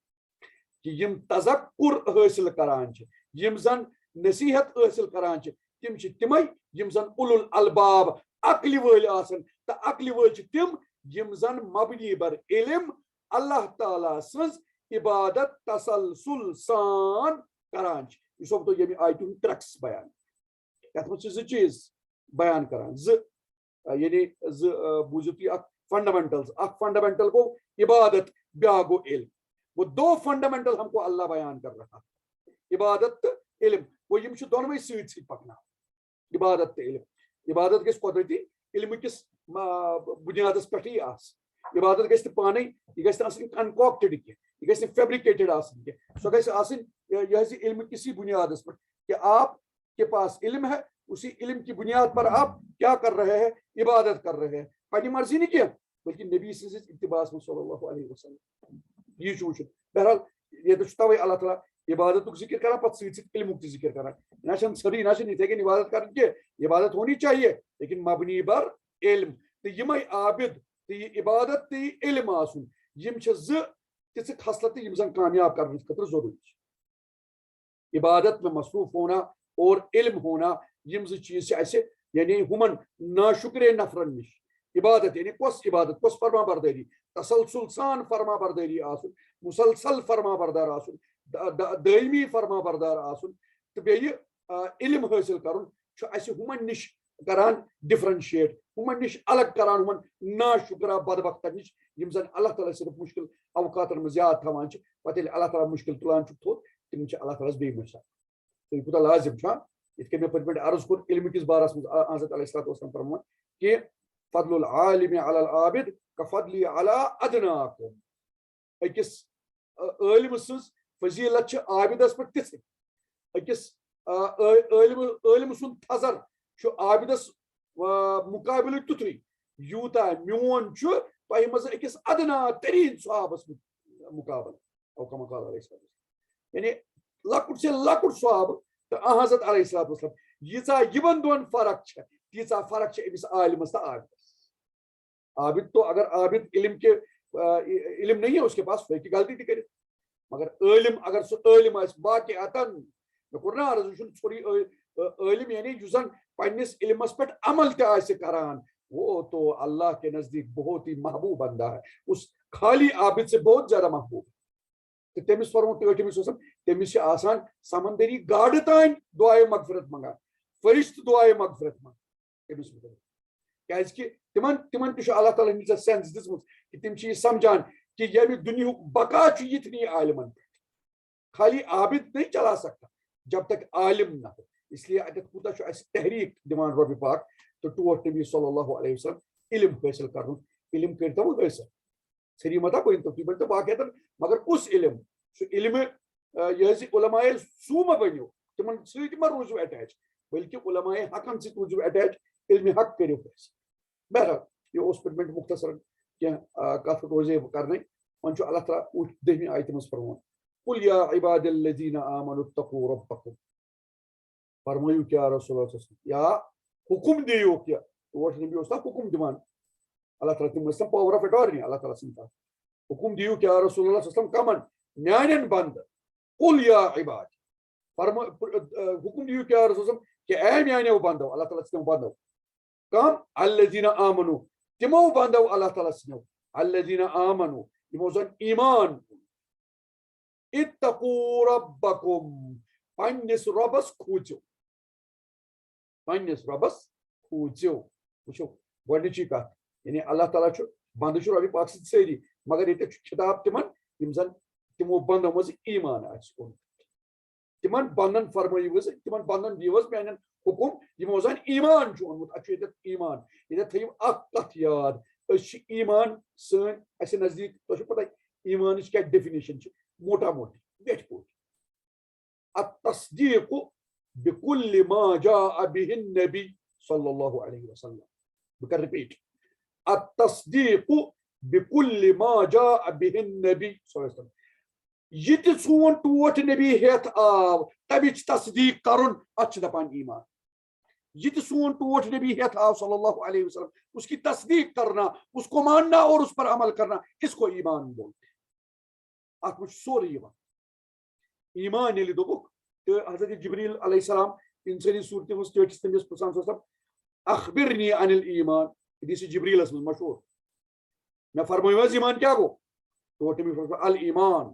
کہ یم تذکر حٲصِل کران چھِ یم زن نصیحت حٲصِل کران چھِ تِم چھِ تِمے یم زن اولو الالباب عقلہِ وٲلۍ آسن تہٕ عقلہِ وٲلۍ چھِ تِم یم زن مبنی بر علم اللہ تعالیٰ سٕنٛز عبادت تسلسل سان کران چھِ یہِ چھُسو بہٕ تۄہہِ ییٚمہِ آیتہِ ہُنٛد ٹرکس بیان یتھ منٛز چھِ زٕ چیٖز بیان کران یعنی بوٗزِو تُہۍ اکھ فنڈامنٹلز اکھ فنڈامنٹل گوٚو عبادت بیاکھ گوٚو علم وہ دو فنڈامنٹل ہم کو اللہ بیان کر رہا عبادت تہٕ علم وہ یم چھِ دۄنوے سۭتۍ سۭتۍ پکناوان عبادت تہٕ علم عبادت گژھِ قۄدرتی علمہٕ کِس بُنیادس پٮ۪ٹھٕے آسٕنۍ عبادت گژھِ نہٕ پانے یہِ گژھِ نہٕ آسٕنۍ کنکاکٹڈ کینٛہہ یہِ گژھِ نہٕ فیبرِکیٹڈ آسٕنۍ کینٛہہ سۄ گژھِ آسٕنۍ یہ حظ علم کسی بنیادس پر کہ آپ کے پاس علم ہے اسی علم کی بنیاد پر آپ کیا کر رہے ہیں عبادت کر رہے ہیں پننہِ مرضی نہٕ کینٛہہ بلکہ نبی سٕنٛدِس اتباعس منٛز صلی اللہ علیہ وسلم یہ چھُ وٕچھُن بہرحال ییٚتہِ چھُ توے اللہ تعالیٰ عبادتُک ذکر کران پتہٕ سۭتۍ سۭتۍ علمُک تہِ ذکر کران نہ چھنہٕ سٲری نہ چھنہٕ یِتھے کٔنۍ عبادت کرٕنۍ کینٛہہ عبادت ہونی چاہیے لیکن مبنی بر علم تہٕ یِمے عابد تہٕ یہِ عبادت تہٕ یہِ علم آسُن یِم چھِ زٕ تِژھٕ خصلتہٕ یِم زن کامیاب کرنہٕ خٲطرٕ ضروٗری چھِ عبادت میں مصروف ہونا اور علم ہونا یم زٕ چیٖز چھِ اَسہِ یعنی ہُمن ناشُکرے نفرن نِش عبادت یعنی کۄس عبادت کۄس فرما بردٲری تسلسل سان فرما بردٲری آسُن مسلسل فرما بردار آسُن دٲیمی فرما بردار آسُن تہٕ بیٚیہِ علم حٲصِل کرُن چھُ اَسہِ ہُمن نِش کران ڈفرنشیٹ ہُمن نِش الگ کران ہُمن ناشُکرا بدبختن نِش یم زن اللہ تعالیٰ صرف مشکل اوقاتن منٛز یاد تھاوان چھِ پتہٕ ییٚلہِ اللہ تعالیٰ مشکل تُلان چھُ تھوٚد تِم چھِ اللہ تعالیٰ ہس بیٚیہِ مثال تُہۍ کوٗتاہ لازِم چھُ یِتھ کٔنۍ مےٚ پٔتمہِ لٹہِ عرض کوٚر علمہٕ کِس بارس منٛز حضرت علیہ الصلوۃ والسلام فرموو کہِ فضل العالم علی العابد کفضلی علی ادناکم أکِس عٲلمہٕ سٕنٛز فضیلت چھِ عابدس پٮ۪ٹھ تِژھٕے أکِس عٲلمہٕ سُنٛد تھزر چھُ عابدس مُقابلہٕ تیُتھُے یوٗتاہ میون چھُ تۄہہِ منٛز أکِس ادنا تریٖن صحابس مُقابلہٕ او کما قال علیہ السلام یعنی لۄکُٹ سے لۄکُٹ صحابہٕ تہٕ حضرت علیہ الصلوۃ والسلام ییٖژاہ یِمن دۄن فرق چھےٚ تیٖژاہ فرق چھےٚ أمِس عالمس تہٕ عابدس عابد تو اگر عابد علم نہیں ہے اس کے پاس سُہ ہیٚکہِ غلطی تہِ کٔرِتھ مگر عٲلم اگر سُہ عٲلم آسہِ باقی عطن مےٚ کوٚر نا عرض یہِ چھُنہٕ ژھوٚرُے عٲلم یعنی یُس زن پننِس علمس پٮ۪ٹھ عمل تہِ آسہِ کران وہ تو اللہ کے نزدیک بہت ہی محبوب بندہ ہے، اس خالی عابد سے بہت زیادہ محبوب ہے. تمس فرمو ٹھٹمس تمس آسان سمندری گاڑ تان دعائے مغفرت منگان، فرشت دعائے مغفرت منگان تمس متعلق، کہ تمن تہ اللہ تعالیٰ نے سینس دِژمٕژ کہ تم یہ سمجھان کہ یمہ دنیا بقا یتنی عالمن پہ، خالی عابد نہیں چلا سکتا جب تک عالم نہ ہو. اس لیے اتت کوتاہ تحریک دِوان رب پاک تو ٹوٹ نبی صلی اللہ علیہ وسلم علم حاصل کرن، علم کرتا حاصل ژھری متا بن تو بن باقی مگر کس علم، سہ علم یہ علماء سو ما بنو تمن ست ما روزو اٹیچ، بلکہ علماء حقن ست روزو اٹیچ، علم حق کرو حاصل. بہرحال یہ اس پہ مختصر کی کت روزے کرنے. وۄنۍ چھُ اللہ تعالیٰ دہمہِ آیتہِ منٛز فرمون قل یا عباد الذین آمنوا اتقوا ربکم، فرمایو کیا رسول اللہ صلی اللہ علیہ وسلم، یا حکم دیو کیا ٹوٹ نبی اوس حکم دِوان اللہ تعالیٰ تم ٲسۍ پاور آف اٹارنی اللہ تعالیٰ سٕنٛدۍ طرف، حکم دیو کیا رسول اللہ صلی اللہ علیہ وسلم کمن میانین بند، قل یا عباد حکم دیو کیا رسول اللہ کہ اے میانیو بندو، اللہ تعالیٰ تم بندو کم الذین آمنوا تمو بندو اللہ تعالیٰ سنو الذین آمنوا یمو زن ایمان اتقوا ربکم پنس ربس کھوژو، پنس ربس کھوژو. وچھو گۄڈنِچی کتھ یعنی اللہ تعالیٰ چھُ بندٕ چھُ ربِ پاک سۭتۍ سٲری مگر ییٚتہِ چھُ خطاب تِمن یِم زن تِمو بندو منٛز ایمان آسہِ اوٚنمُت، تِمن بندن فرمٲیِو حظ، تِمن بندن دِیِو حظ میانٮ۪ن حکم یِمو زن ایمان چھُ اوٚنمُت. اتھ چھُ ییٚتٮ۪تھ ایمان، ییٚتٮ۪تھ تھٲیِو اکھ کتھ یاد، أسۍ چھِ ایمان سٲنۍ اسہِ نزدیٖک تۄہہِ چھو پتہ ایمانٕچ کیٛاہ ڈیفِنیشن چھِ موٹا موٹی ویٹھۍ پٲٹھۍ التصدیق بكل ما جاء به النبي صلى الله عليه وسلم. بہٕ کرٕ رِپیٖٹ التصدیق بكل ما جاء به النبي صلى الله عليه وسلم، یہ تہِ سون ٹوٹھ نبی ہیتھ آو تمِچ تصدیق کرن اتھ چھِ دپان ایمان. یہ تہِ سون ٹوٹھ نبی ہیتھ آو صلی اللہ علیہ وسلم اس کی تصدیق کرنا، اس کو ماننا اور اس پر عمل کرنا، اس کو ایمان بولتے ہیں. اتھ منٛز چھُ سورُے یِوان ایمان ییٚلہِ دوٚپُکھ تہٕ حضرت جبریل علیہ السلام انسٲنی صوٗرتہِ منٛز ٹٲٹھِس تٔمِس پرٛژھان چھُ آسان اخبرنی عن الایمان، حدیث جبریلس منٛز مشہوٗر مےٚ فرمٲیِو حظ ایمان کیٛاہ گوٚو؟ ٹوٹھ نبی فرمایا الایمان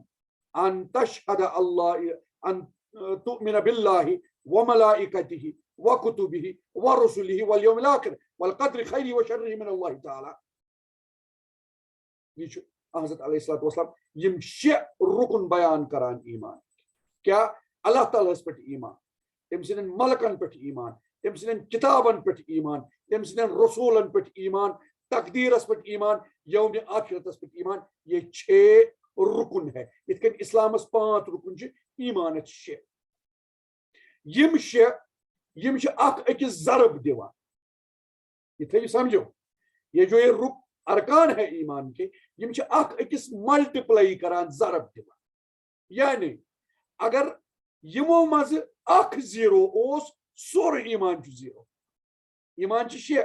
ان تشهد اللہ ان تؤمن باللہ وملائکتہ وکتبہ ورسلہ والیوم الاخر والقدر خیرہ وشرہ من اللہ تعالی. یہ چھُ حضرت علیہ الصلوۃ والسلام یم 6 رکن بیان کران ایمان. کیا؟ اللہ تعالیٰ پہ ایمان، تم سن ملکن پہ ایمان، تم سن کتابن پہ ایمان، تم سن رسولن پہ ایمان، تقدیرس پہ ایمان، یوم آخرتس پہ ایمان. یہ 6 رکن ہے. یتھ کن اسلامس 5 رکن چھ، ایمانس 6. یم 6 یم چھ اکھ أکِس ضرب دیوان. یہ تھیو سمجھو، یہ جو یہ ارکان ہے ایمان کے یم چھ اکھ أکِس ملٹیپلائی کران ضرب دیوان. یعنی اگر یمو مز اکھ 0 اوس سورُے ایمان چھ 0. ایمان چھ 6.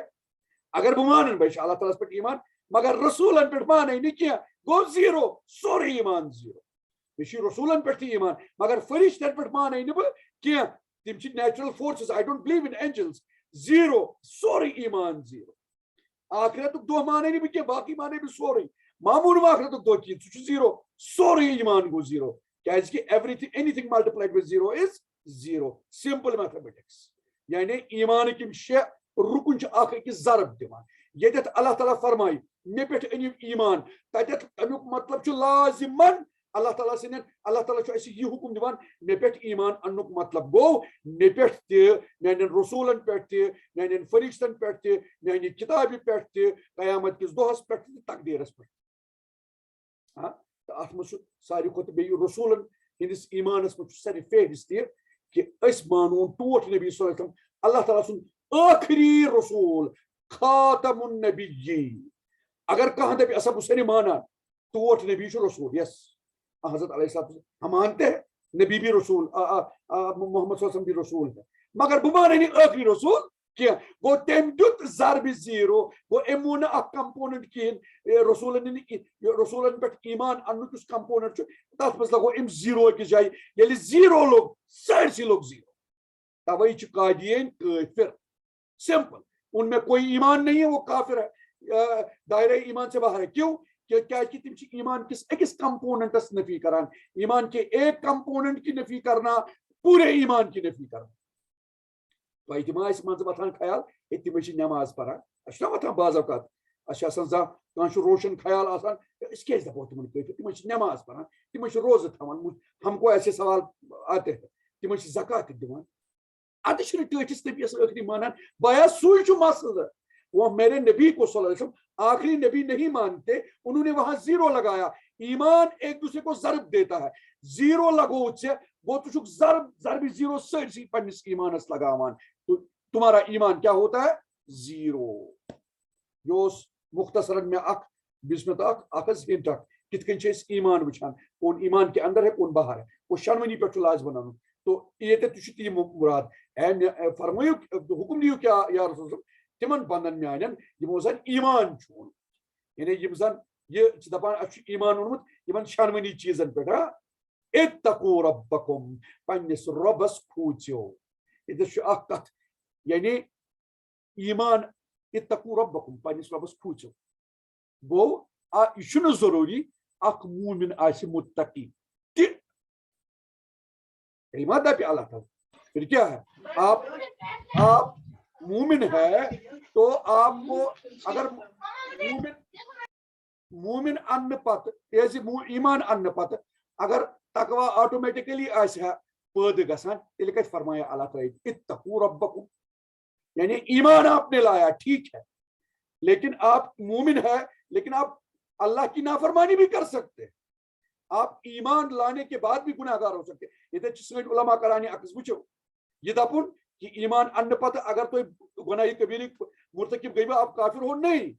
اگر بہ مانن بہ اللہ تعالیٰ پہ ایمان مگر رسولن پہ مانے نہ کینٛہہ گو 0 سورُے ایمان 0. مے رسولن پہ ایمان مگر فرشتن پہ مانے نہ بہ کینٛہہ تم چھ natural forces I don't believe in angels 0 سورُے ایمان 0. آخرتک دۄہ مانے نہ بہ کینٛہہ باقی مانے بہ سورُے معمون آخرتک دۄہ کینٛہہ سُہ چھُ 0 سورُے ایمان گو 0. کیازکہ everything anything multiplied with 0 is 0. Simple mathematics. یعنی ایمانک یم 6 رکن چھ اکھ أکِس ضرب دِوان. ییٚتٮ۪تھ اللہ تعالیٰ فرمائی مےٚ پٮ۪ٹھ أنِو ایمان، تتٮ۪تھ تمیُک مطلب چھُ لازمن اللہ تعالیٰ سٕنٛدٮ۪ن اللہ تعالیٰ چھُ اَسہِ یہِ حکم دِوان مےٚ پٮ۪ٹھ ایمان اننُک مطلب گوٚو مےٚ پٮ۪ٹھ تہِ، میانٮ۪ن رسوٗلن پٮ۪ٹھ تہِ، میانٮ۪ن فرشتن پٮ۪ٹھ تہِ، میانہِ کِتابہِ پٮ۪ٹھ تہِ، قیامت کِس دۄہس پٮ۪ٹھ تہِ، تقدیٖرس پٮ۪ٹھ. تہٕ اتھ منٛز چھُ ساروی کھۄتہٕ بیٚیہِ رسوٗلن ہٕنٛدِس ایمانس منٛز چھُ ساروی فہرست یہِ کہ أسۍ مانون ٹوٹھ نبی صلی اللہ علیہ وسلم اللہ تعالیٰ سُنٛد ٲخری رسول خاتم النبیین. اگر کانٛہہ دپہِ اَسا بہٕ چھُس نہٕ مانان ٹوٹھ نبی چھُ رسول، یس حضرت علیہ السلام ہم مانتے ہیں نبی بھی رسول محمد صلی اللہ علیہ وسلم بھی رسول ہے مگر بہٕ مانے نہٕ ٲخری رسول کینٛہہ. گوٚو تٔمۍ دیُت ضربِ 0. گوٚو أمۍ ووٚن نہٕ اکھ کمپوننٹ کِہیٖنۍ رسولن پٮ۪ٹھ ایمان اننُک یُس کمپوننٹ چھُ تتھ منٛز لگو أمۍ 0 أکِس جایہِ. ییٚلہِ 0 لوٚگ سٲرسٕے لوٚگ 0. توے چھِ قادیٖن کٲفر. سمپل. ان میں کوئی ایمان نہیں ہے وہ کافر ہے, دائرہ ایمان سے باہر ہے. کیوں؟ کیا تم ایمان کس ایکس کمپوننٹس نفی کران. ایمان کے ایک کمپوننٹ کی نفی کرنا پورے ایمان کی نفی کرنا. تو تم من وتان خیال تم نماز پران اچھا وتان بعض اوقات کان روشن خیال آسان اس کیٛازِ دپو تمن کٲفر تم نماز پران تم روزہ تھاوان. ہم کو ایسے سوال آتے ہیں تم زکات دِوان ادٕ چھُنہٕ ٹٲٹھِس نبیَس ٲخری مانان. بایا سُے چھُ مسئلہ. وہ میرے نبی کو صلی اللہ علیہ وسلم آخری نبی نہیں مانتے, انہوں نے وہاں زیرو لگایا. ایمان ایک دوسرے کو ضرب دیتا ہے. زیرو لگو سے وہ تو ضرب زیرو سرسی پنس ایمانس لگاوان. تو تمہارا ایمان کیا ہوتا ہے؟ زیرو. یہ مختصراً میں بسمت ہنٹ کت کن ایمان وچان کون ایمان کے اندر ہے کون باہر ہے. وہ شنونی پہ لاز بنان. تو یہ تی مراد فرمائیو حکم دیو کیا یا رسول اللہ تمن بندن میانن یمو زن ایمان چون یعنی یم زن یہ دپان اچھ ایمان اونمت یمن شنونی چیزن پہ. اتقوا ربکم پنس ربس کھوچو. یہ کت یعنی ایمان اتقوا ربکم پنس ربس کھوچو. گو یہ ضروری اخ مومن آس متقی کلمات دپہ اللہ تعالیٰ. پھر کیا ہے آپ مومن ہے تو آپ کو اگر مومن ان پتہ ایمان ان پتہ اگر تقوی آٹومیٹکلی پید گژھان تیل کت فرمایا اللہ تعالیٰ اتقوا ربکم. یعنی ایمان آپ نے لایا ٹھیک ہے لیکن آپ مومن ہے لیکن آپ اللہ کی نافرمانی بھی کر سکتے. آپ ایمان لانے کے بعد بھی گناہ گار ہو سکتے. یہ سن علماء کرانی عکس وچو یہ دپن کہ ایمان ان پتہ اگر تو گناہ کبیرہ مرتکب گئی آپ کافر ہو, نہیں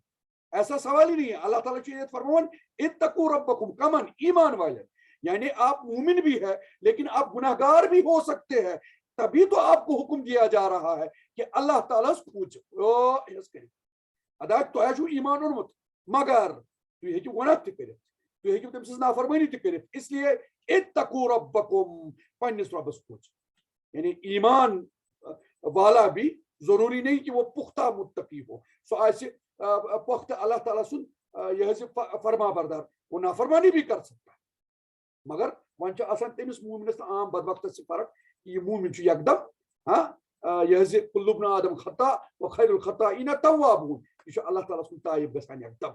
ایسا سوال ہی نہیں ہے. اللہ تعالیٰ چیز فرمان اتقوا ربکم کمن ایمان والے. یعنی آپ مومن بھی ہے لیکن آپ گناہ گار بھی ہو سکتے ہیں. تبھی تو آپ کو حکم دیا جا رہا ہے کہ اللہ تعالیٰ پوچھو ادا تو ایمان اونمت مگر تھی ہیکو گناہ تہ کرت تھی ہیکو تم سز نافرمانی تہ کرت. اس لیے اتقوا ربکم پنس ربس پوچھو. یعنی ایمان والا بھی ضروری نہیں کہ وہ پختہ متقی ہو. سو ایسے پختہ اللہ تعالیٰ سن یہ فرما بردار وہ نافرمانی بھی کر سکتا ہے. مگر ون تمس مومنس عام بدبختس سے فرق کہ یہ مومن یکدم ہاں یہ کل ابن آدم خطا و خیر الخطائین توابون. یہ اللہ تعالیٰ سن تائب گژھان یکدم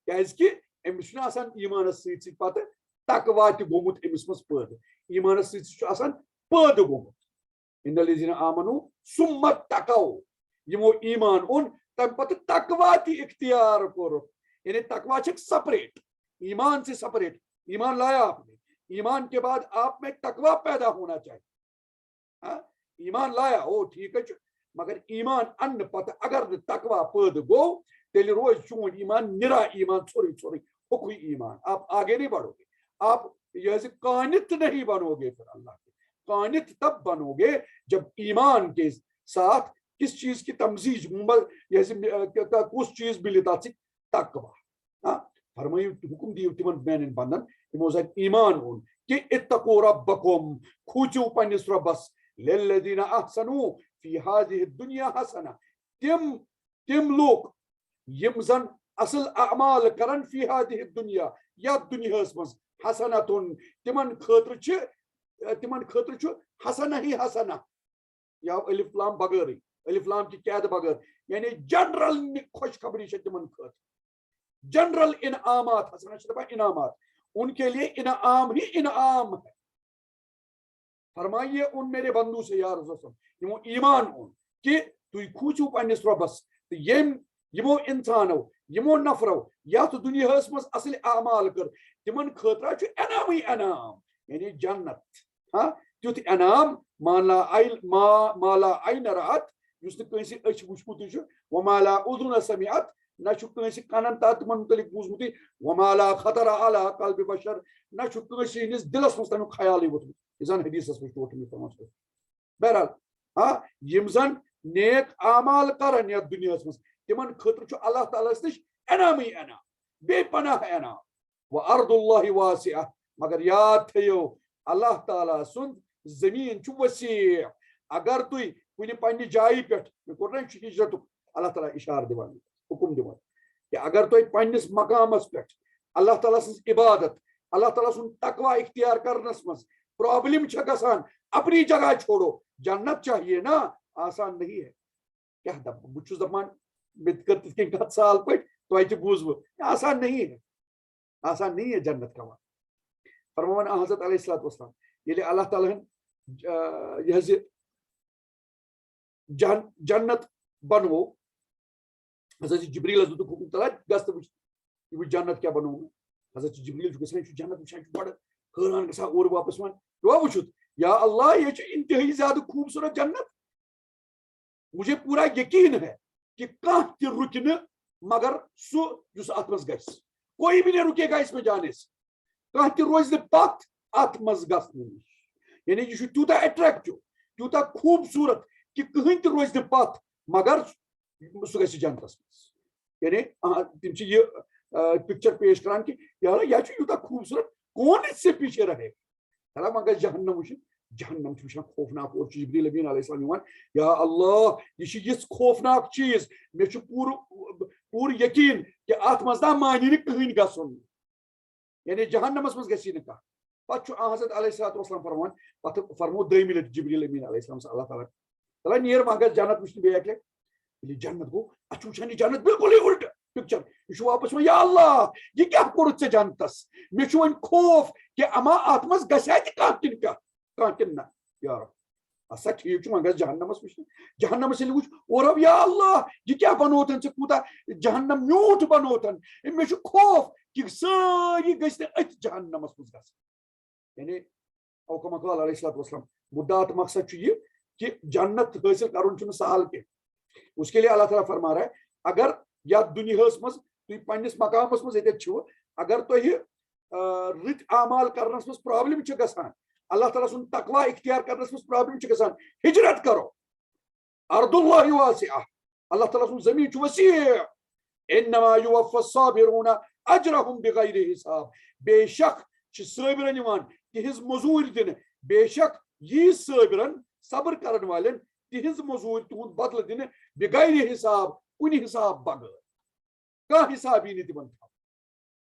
کیازکہ امس ایمانس سی پتہ تقوا تہ گومت امس مز پید. ایمانس سی پید گومت. ان الذین آمنوا ثم اتقوا یمو ایمان اون تم پتہ تقوا تہ اختیار کور. یعنی تقوا سپریٹ ایمان سے سپریٹ. ایمان لایا آپ نے, ایمان کے بعد آپ میں تقوا پیدا ہونا چاہیے. ایمان لایا او ٹھیک ہے مگر ایمان ان پتہ اگر تقوا پید گو تیل روز چون ایمان نرا ایمان ژھوری ژھوری ہوکوئی ایمان. آپ آگے نہیں بڑھو گے. آپ یہ قانت نہیں بنو گے. پھر اللہ کے قانت تب بنو گے جب ایمان کے ساتھ کس چیز کی تمزیج کس چیز ملے تقوا. فرمائیو حکم دیو تمن میانن بندن یمو زن ایمان اون کہ اتقوا ربکم کھوچو پنس ربس للذین احسنوا فی هذه الدنیا حسنہ. تم لوگ یم زن اصل اعمال کرن فی هذه الدنیا یا دنیاس مز حسنتن تمن خاطر چھ حسنہ ہی حسنہ یا الف لام بغیر الف لام کی قید بغیر. یعنی جنرل خوشخبری تمن خاطر جنرل انعامات حسنہ انعامات ان کے لیے انعام ہی انعام ہے. فرمائیے ان میرے بندو سے یا رسول اللہ یمو ایمان اون کہ تھی کھوچو پنس ربس یمو انسانو یمو نفرو یا تو دنیا مز اصل اعمال کر تمن خاطر انعام ہی انعام. یعنی جنت ہاں تیت انعام مالا عین رات اس کنس اچھ وچمت ومالا اذن سمعت نہ کنس کنن تات متعلق بوزمت ومالا خطر علی قلب بشر نہ کنس ہندس دلس مز تمیک خیال ووتمت. زن حدیث بہرحال ہاں یم زن نیک اعمال کرن یتھ دنیا مز تمن خاطر اللہ تعالیٰ نش انعام ہی انعام بے پناہ انعام. وارض اللہ واسعہ مگر یاد تھیو اللہ تعالیٰ سند زمین وسیع. اگر تھی کن پنہ جائیں پہ کور نا ہجرت اللہ تعالیٰ اشار دِوان حکم دِوان کہ اگر تُہۍ پنٛنِس مقامس پٮ۪ٹھ اللہ تعالیٰ سٕنٛز عبادت اللہ تعالیٰ سُنٛد تقوا اختیار کرنس منٛز پرابلم چھےٚ گژھان اپنی جگہ چھوڑو جنت چاہیے نا آسان نہیں ہے کیٛاہ دپہٕ بہٕ چھُس دپان مےٚ تہِ کٔر تِتھ کٔنۍ کتھ سہل پٲٹھۍ تۄہہِ تہِ بوٗزوٕ آسان نہیں ہے جنت کمانا فرماوان حضرت علیہ الصلوۃ والسلام ییٚلہِ اللہ تعالیٰ ہن یہ حظ یہِ جنت بنوو حضرت جبریٖلس دِتُکھ حُکم تعالیٰ گژھ تہٕ وٕچھ یہِ وٕچھ جنت کیٛاہ بنوو مےٚ حضرت جبریٖل چھُ گژھان یہِ چھُ جنت وٕچھان چھُ بڑٕ حٲران گژھان اورٕ واپس وَن پیٚوا وٕچھُتھ یا اللہ یہ چھُ انتہٲئی زیادٕ خوٗبصوٗرت جنت مجھے پورا یقین ہے کہ کانٛہہ تہِ رُکہِ نہٕ مگر سُہ یُس اتھ منٛز گژھِ کوئی بھی نہیں رُکے گا اس میں جانے سے کانٛہہ تہِ روزِ نہٕ پتھ اتھ منٛز گژھنہٕ نِش یعنی یہ چھُ تیوٗتاہ اٹریکٹِو تیوٗتاہ خوٗبصوٗرت کہ کٕہٕنۍ تہِ روزِ نہٕ پتھ مگر سُہ گژھِ جنتس منٛز یعنی تِم چھِ یہِ پکچر پیش کران کہ یا چھُ یوٗتاہ خوٗبصوٗرت کون اس سے پیچھے رہے تعالیٰ وۄنۍ گژھِ جہنم وٕچھِنۍ جہنم چھُ وٕچھان خوفناک اور چھُ جبریٖل امین علیہ السلام یِوان یا اللہ یہ چھُ یِژھ خوفناک چیٖز مےٚ چھُ پوٗرٕ یقیٖن کہ اتھ منٛز نا مانی نہٕ کٕہٕنۍ گژھُن یعنی جہنمس منٛز گژھی نہٕ کانٛہہ پتہٕ چھُ حضرت علیہ الصلوۃ والسلام فرماوان پتہٕ فرموو دٔیمہِ لٹہِ جبریٖل امین علیہ السلام اللہ تعالیٰ تعالیٰ نیر وۄنۍ گژھ جنت وٕچھنہِ بیٚیہِ اکہِ لٹہِ ییٚلہِ جنت گوٚو اتھ چھُ وٕچھان یہِ جنت بالکُلٕے الٹہٕ پکچر یہ چھُ واپس وۄنۍ یا اللہ یہ کیٛاہ کوٚرُتھ ژےٚ جنتس مےٚ چھُ وۄنۍ خوف کہ اما اتھ منٛز گژھیا تہِ کانٛہہ کِنہٕ کانٛہہ کِنہٕ نہ یا رب اسا ٹھیٖک چھُ وۄنۍ گژھِ جہنمس وٕچھنہِ جہنمس ییٚلہِ وٕچھ اورو یا اللہ یہ کیٛاہ بنووتھن ژےٚ کوٗتاہ جہنم میوٗٹھ بنووتھن مےٚ چھُ خوف کہ سٲری گٔژھۍ نہٕ أتھۍ جہنمس منٛز گژھٕنۍ یعنی او کما قال علیہ الصلوۃ والسلام مدعا تہٕ مقصد چھُ یہِ کہ جنت حٲصِل کرُن چھُنہٕ سہل کینٛہہ اس کے لیے اللہ تعالیٰ فرما رہا ہے اگر یتھ دُنیاہس منٛز تُہۍ پننِس مقامس منٛز ییٚتٮ۪تھ چھِوٕ اگر تۄہہِ رٕتۍ اعمال کرنس منٛز پرابلم چھِ گژھان اللہ تعالیٰ سُنٛد تقوا اختیار کرنس منٛز پرابلم چھِ گژھان ہجرت کرو ارض اللہ واسعہ اللہ تعالیٰ سُنٛد زمیٖن چھُ وسیع انما یوفی الصابرون اجرهم بغیر حساب بے شک چھِ صٲبرن یِوان تِہنٛز مٔزوٗرۍ دِنہٕ بے شک یی صٲبرن صبر کرن والٮ۪ن تِہنٛز مٔزوٗرۍ تِہُنٛد بدلہٕ دِنہٕ بغیر حساب کُنہِ حساب بغٲر کانٛہہ حساب یی نہٕ تِمن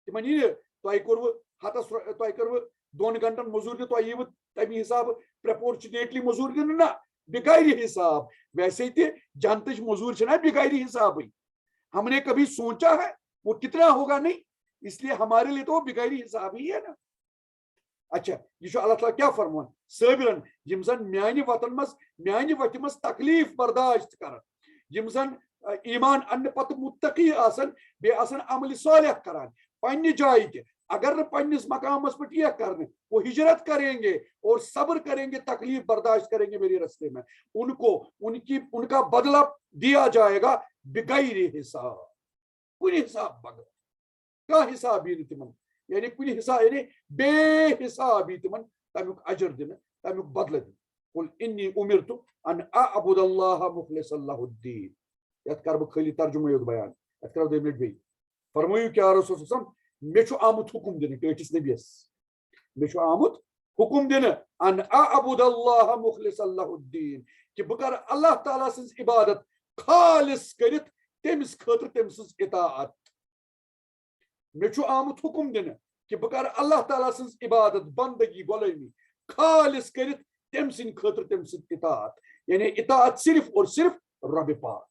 تِمن یی نہٕ تۄہہِ کوٚروٕ ہتس تۄہہِ کٔروٕ 2 گنٹن مٔزوٗرۍ تہٕ تۄہہِ ییٖوٕ تمہِ حسابہٕ پرپورچُنیٹلی مٔزوٗرۍ دِنہٕ نہ بغیر حساب ویسے تہِ جنتٕچ مٔزوٗرۍ چھِنہ بغیر حسابٕے ہم نے کبھی سوچا ہے وہ کتنا ہوگا نہیں اس لیے ہمارے لیے تو وہ بغیر حساب ہی ہے نا اچھا یہ چھُ اللہ تعالیٰ کیٛاہ فرماوان صٲبرن یِم زن میانہِ وطن منٛز میانہِ وتہِ منٛز تکلیٖف برداشت کران یِم زن ایمان اننہٕ پتہٕ متقی آسن بیٚیہِ آسن عملہِ صالح کران پننہِ جایہِ تہِ اگر نہٕ پننِس مقامس پٮ۪ٹھ یِیَکھ کرنہٕ وہ ہجرت کریں گے اور صبر کریں گے تکلیف برداشت کریں گے میرے رستے میں ان کا بدلہ دیا جائے گا بغیر حساب کُنہِ حساب بغٲر کانٛہہ حساب یی نہٕ تِمن یعنی کُنہِ حساب یعنی بے حساب یی تِمن تمیُک اجر دِنہٕ تمیُک بدلہٕ دِنہٕ قل انی امرت ان اعبد اللہ مخلصا لہ الدین یتھ کرٕ بہٕ خٲلی ترجمے یوت بیان یتھ کرو 2 منٹ بیٚیہِ فرمٲیِو کیا رسول صلی اللہ علیہ وسلم مےٚ چھُ آمُت حُکُم دِنہٕ ٹٲٹھِس نبیَس مےٚ چھُ آمُت حُکُم دِنہٕ ان اعبد اللہ مخلصا لہ الدین کہ بہٕ کرٕ اللہ تعالیٰ سٕنٛز عبادت خالص کٔرِتھ تٔمِس خٲطرٕ تٔمۍ سٕنٛز اطاعت مےٚ چھُ آمُت حُکُم دِنہٕ کہ بہٕ کرٕ اللہ تعالیٰ سٕنٛز عبادت بندگی غلٲمی خالص کٔرِتھ تٔمۍ سٕنٛدِ خٲطرٕ تٔمۍ سٕنٛز اطاعت یعنی اطاعت صرف اور صرف رب پاک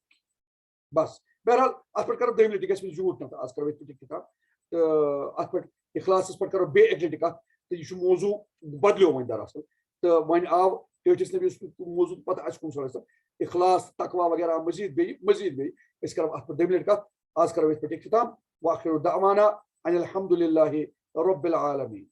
بس بہرحال اتھ پٮ۪ٹھ کرو 2 لٹہِ گژھِ مےٚ جھوٗٹ نہ آز کرو أسۍ پٔتِم کِتاب تہٕ اتھ پٮ۪ٹھ اخلاصس پٮ۪ٹھ کرو بیٚیہِ 1 لٹہِ کتھ تہٕ یہِ چھُ موضوٗع بدلیو وۄنۍ دراصل تہٕ وۄنۍ آو ٹٲٹھِس نبیَس موضوٗع پتہٕ اَسہِ کُن صلی اللہ علیہ وسلم اخلاص تقوا وغیرہ آو مزید بیٚیہِ أسۍ کرو اتھ پٮ۪ٹھ 2 لٹہِ کتھ آز کرو أسۍ پٔتِم کِتاب واخر دعوانا ان الحمد للہ رب العالمین